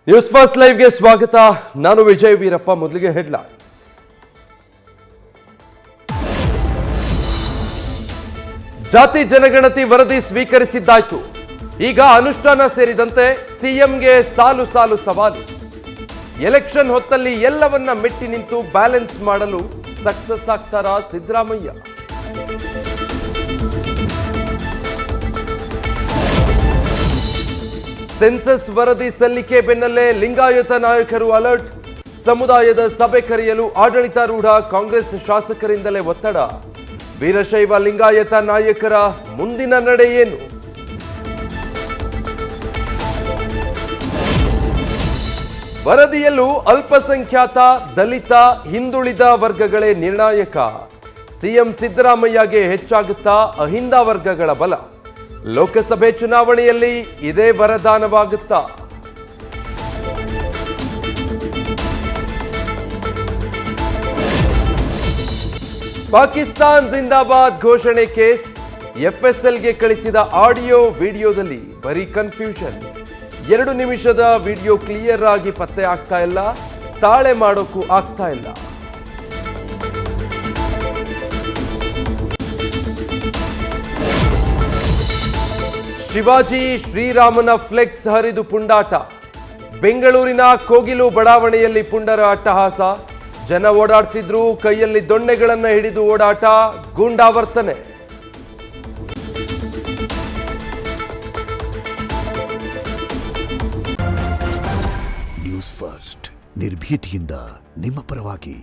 News first ಲೈವ್ಗೆ ಸ್ವಾಗತ. ನಾನು ವಿಜಯ್ ವೀರಪ್ಪ. ಮೊದಲಿಗೆ ಹೆಡ್ಲೈನ್ಸ್. ಜಾತಿ ಜನಗಣತಿ ವರದಿ ಸ್ವೀಕರಿಸಿದ್ದಾಯ್ತು. ಈಗ ಅನುಷ್ಠಾನ ಸೇರಿದಂತೆ ಸಿಎಂಗೆ ಸಾಲು ಸಾಲು ಸವಾಲು. ಎಲೆಕ್ಷನ್ ಹೊತ್ತಲ್ಲಿ ಎಲ್ಲವನ್ನ ಮೆಟ್ಟಿ ನಿಂತು ಬ್ಯಾಲೆನ್ಸ್ ಮಾಡಲು ಸಕ್ಸಸ್ ಆಗ್ತಾರಾ ಸಿದ್ದರಾಮಯ್ಯ? ಸೆನ್ಸಸ್ ವರದಿ ಸಲ್ಲಿಕೆ ಬೆನ್ನಲ್ಲೇ ಲಿಂಗಾಯತ ನಾಯಕರು ಅಲರ್ಟ್. ಸಮುದಾಯದ ಸಭೆ ಕರೆಯಲು ಆಡಳಿತಾರೂಢ ಕಾಂಗ್ರೆಸ್ ಶಾಸಕರಿಂದಲೇ ಒತ್ತಡ. ವೀರಶೈವ ಲಿಂಗಾಯತ ನಾಯಕರ ಮುಂದಿನ ನಡೆ ಏನು? ವರದಿಯಲ್ಲೂ ಅಲ್ಪಸಂಖ್ಯಾತ, ದಲಿತ, ಹಿಂದುಳಿದ ವರ್ಗಗಳೇ ನಿರ್ಣಾಯಕ. ಸಿಎಂ ಸಿದ್ದರಾಮಯ್ಯಗೆ ಹೆಚ್ಚಾಗುತ್ತಾ ಅಹಿಂದ ವರ್ಗಗಳ ಬಲ? ಲೋಕಸಭೆ ಚುನಾವಣೆಯಲ್ಲಿ ಇದೇ ವರದಾನವಾಗುತ್ತಾ? ಪಾಕಿಸ್ತಾನ್ ಜಿಂದಾಬಾದ್ ಘೋಷಣೆ ಕೇಸ್. ಎಫ್ಎಸ್ಎಲ್ಗೆ ಕಳಿಸಿದ ಆಡಿಯೋ ವಿಡಿಯೋದಲ್ಲಿ ಬರೀ ಕನ್ಫ್ಯೂಷನ್. 2 ನಿಮಿಷದ ವಿಡಿಯೋ ಕ್ಲಿಯರ್ ಆಗಿ ಪತ್ತೆ ಆಗ್ತಾ ಇಲ್ಲ, ತಾಳೆ ಮಾಡೋಕ್ಕೂ ಆಗ್ತಾ ಇಲ್ಲ. ಶಿವಾಜಿ ಶ್ರೀರಾಮನ ಫ್ಲೆಕ್ಸ್ ಹರಿದು ಪುಂಡಾಟ. ಬೆಂಗಳೂರಿನ ಕೋಗಿಲು ಬಡಾವಣೆಯಲ್ಲಿ ಪುಂಡರ ಅಟ್ಟಹಾಸ. ಜನ ಓಡಾಡ್ತಿದ್ರು, ಕೈಯಲ್ಲಿ ದೊಣ್ಣೆಗಳನ್ನ ಹಿಡಿದು ಓಡಾಟ, ಗೂಂಡಾವರ್ತನೆ. ನ್ಯೂಸ್ ಫಸ್ಟ್, ನಿರ್ಭೀತಿಯಿಂದ ನಿಮ್ಮ ಪರವಾಗಿ.